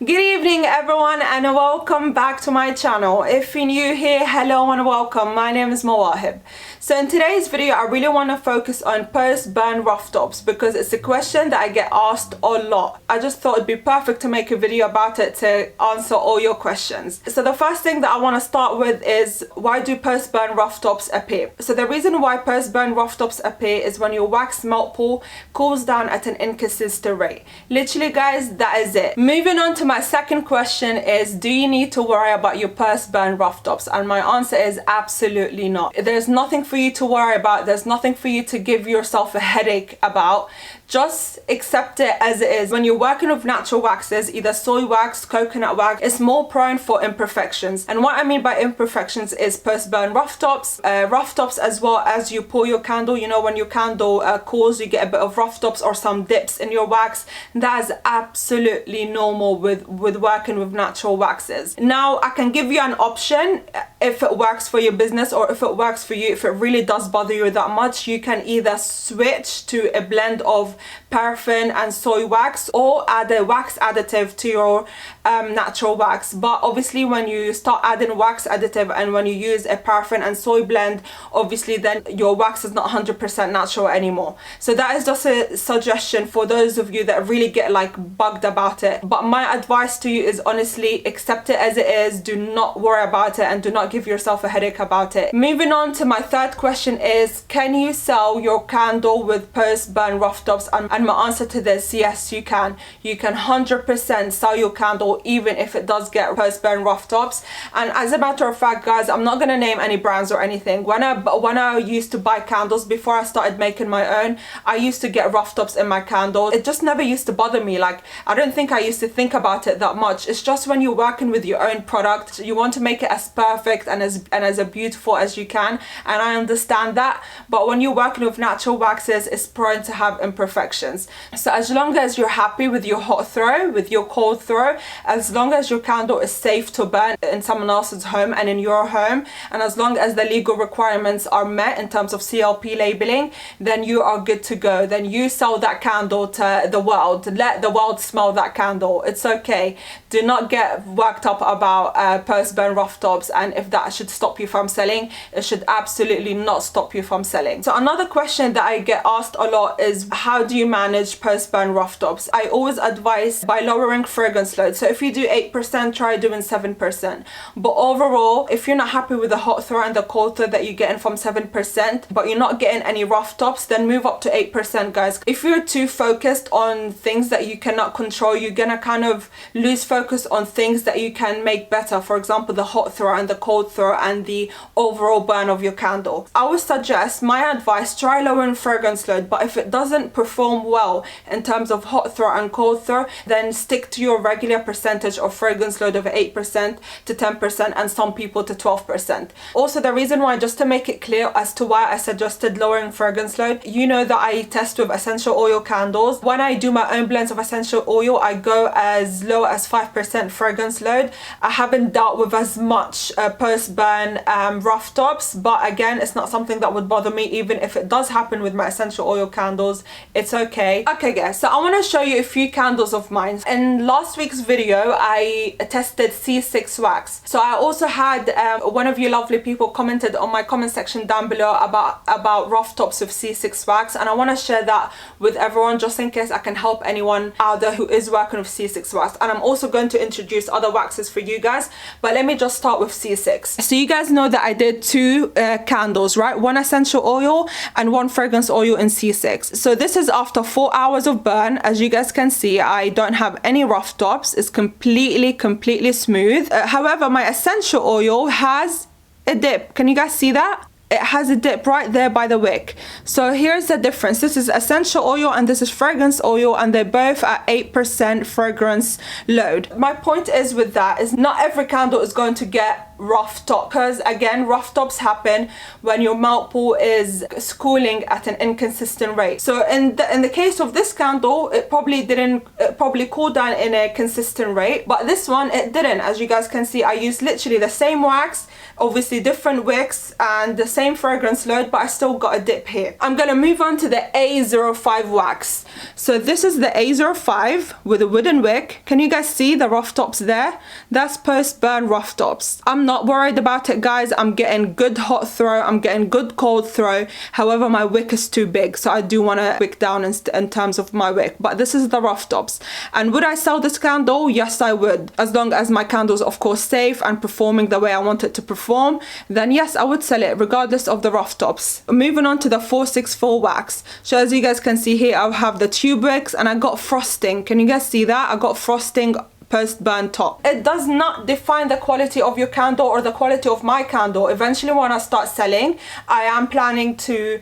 Good evening everyone and welcome back to my channel. If you're new here, hello and welcome. My name is Mawahib. So in today's video I really want to focus on post-burn rough tops because it's a question that I get asked a lot. I just thought it'd be perfect to make a video about it to answer all your questions. So the first thing that I want to start with is, why do post-burn rough tops appear? So the reason why post-burn rough tops appear is when your wax melt pool cools down at an inconsistent rate. Literally guys, that is it. Moving on to my second question is, do you need to worry about your post-burn rough tops? And my answer is absolutely not. There's nothing for you to worry about. There's nothing for you to give yourself a headache about. Just accept it as it is. When you're working with natural waxes, either soy wax, coconut wax, it's more prone for imperfections. And what I mean by imperfections is post-burn rough tops as well as you pour your candle. You know, when your candle cools, you get a bit of rough tops or some dips in your wax. That is absolutely normal with working with natural waxes. Now, I can give you an option if it works for your business, or if it works for you, if it really does bother you that much, you can either switch to a blend of paraffin and soy wax, or add a wax additive to your natural wax. But obviously when you start adding wax additive and when you use a paraffin and soy blend, obviously then your wax is not 100% natural anymore. So that is just a suggestion for those of you that really get like bugged about it. But my advice to you is, honestly, accept it as it is. Do not worry about it and do not give yourself a headache about it. Moving on to my third question is, can you sell your candle with post-burn rough tops? And my answer to this, yes, you can. You can 100% sell your candle even if it does get post-burn rough tops. And as a matter of fact, guys, I'm not gonna name any brands or anything. When I used to buy candles before I started making my own, I used to get rough tops in my candles. It just never used to bother me. Like, I don't think I used to think about it that much. It's just when you're working with your own product, you want to make it as perfect and as beautiful as you can, and I understand that. But when you're working with natural waxes, it's prone to have imperfections. So as long as you're happy with your hot throw, with your cold throw, as long as your candle is safe to burn in someone else's home and in your home, and as long as the legal requirements are met in terms of CLP labeling, then you are good to go. Then you sell that candle to the world. Let the world smell that candle. It's okay. Do not get worked up about post-burn rough tops, and if that should stop you from selling, it should absolutely not stop you from selling. So another question that I get asked a lot is, how do you manage post-burn rough tops? I always advise by lowering fragrance load. So if you do 8%, try doing 7%. But overall, if you're not happy with the hot throw and the cold throw that you're getting from 7%, but you're not getting any rough tops, then move up to 8%, guys. If you're too focused on things that you cannot control, you're gonna kind of lose focus on things that you can make better. For example, the hot throw and the cold throw and the overall burn of your candle. I would suggest, my advice, try lowering fragrance load, but if it doesn't perform well in terms of hot throw and cold throw, then stick to your regular percentage of fragrance load of 8% to 10%, and some people to 12%. Also, the reason why, just to make it clear as to why I suggested lowering fragrance load, you know that I test with essential oil candles. When I do my own blends of essential oil, I go as low as 5% fragrance load. I haven't dealt with as much post-burn rough tops, but again, it's not something that would bother me. Even if it does happen with my essential oil candles, it's okay. Okay guys, so I want to show you a few candles of mine. In last week's video, I tested C6 wax. So I also had one of you lovely people commented on my comment section down below about rough tops with C6 wax, and I want to share that with everyone just in case I can help anyone out there who is working with C6 wax. And I'm also going to introduce other waxes for you guys, but let me just start with C6. So you guys know that I did two candles, right? One essential oil and one fragrance oil in C6. So this is after 4 hours of burn. As you guys can see, I don't have any rough tops. It's completely smooth. However, my essential oil has a dip. Can you guys see that? It has a dip right there by the wick. So here's the difference. This is essential oil and this is fragrance oil, and they're both at 8% fragrance load. My point is with that is not every candle is going to get rough top, because again, rough tops happen when your melt pool is cooling at an inconsistent rate. So in the case of this candle, it probably cooled down in a consistent rate, but this one it didn't. As you guys can see, I used literally the same wax, obviously different wicks and the same fragrance load, but I still got a dip here. I'm gonna move on to the A05 wax. So this is the A05 with a wooden wick. Can you guys see the rough tops there? That's post burn rough tops. I'm not worried about it, guys. I'm getting good hot throw, I'm getting good cold throw. However, my wick is too big, so I do want to wick down in terms of my wick, but this is the rough tops. And would I sell this candle? Yes, I would. As long as my candle's of course safe and performing the way I want it to perform, then yes, I would sell it regardless of the rough tops. Moving on to the 464 wax. So as you guys can see here, I have the tube wicks and I got frosting. Can you guys see that? I got frosting post burn top. It does not define the quality of your candle or the quality of my candle. Eventually when I start selling, I am planning to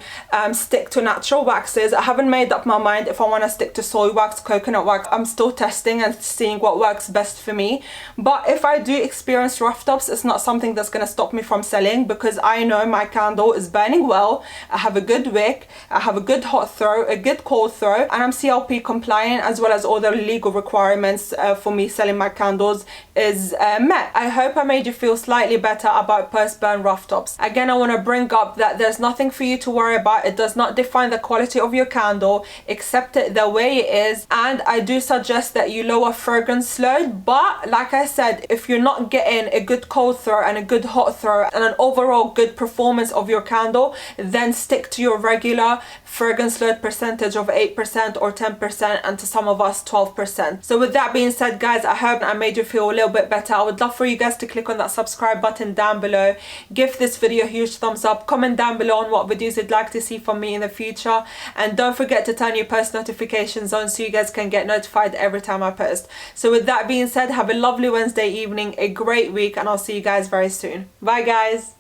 stick to natural waxes. I haven't made up my mind if I want to stick to soy wax, coconut wax. I'm still testing and seeing what works best for me. But if I do experience rough tops, it's not something that's going to stop me from selling, because I know my candle is burning well. I have a good wick, I have a good hot throw, a good cold throw, and I'm CLP compliant, as well as all the legal requirements for me selling my candles is met. I hope I made you feel slightly better about post burn rough tops. Again, I want to bring up that there's nothing for you to worry about. It does not define the quality of your candle. Accept it the way it is, and I do suggest that you lower fragrance load. But like I said, if you're not getting a good cold throw and a good hot throw and an overall good performance of your candle, then stick to your regular fragrance load percentage of 8% or 10%, and to some of us 12%. So with that being said, guys, I hope I made you feel a little bit better. I would love for you guys to click on that subscribe button down below. Give this video a huge thumbs up. Comment down below on what videos you'd like to see from me in the future. And don't forget to turn your post notifications on so you guys can get notified every time I post. So with that being said, have a lovely Wednesday evening, a great week, and I'll see you guys very soon. Bye guys.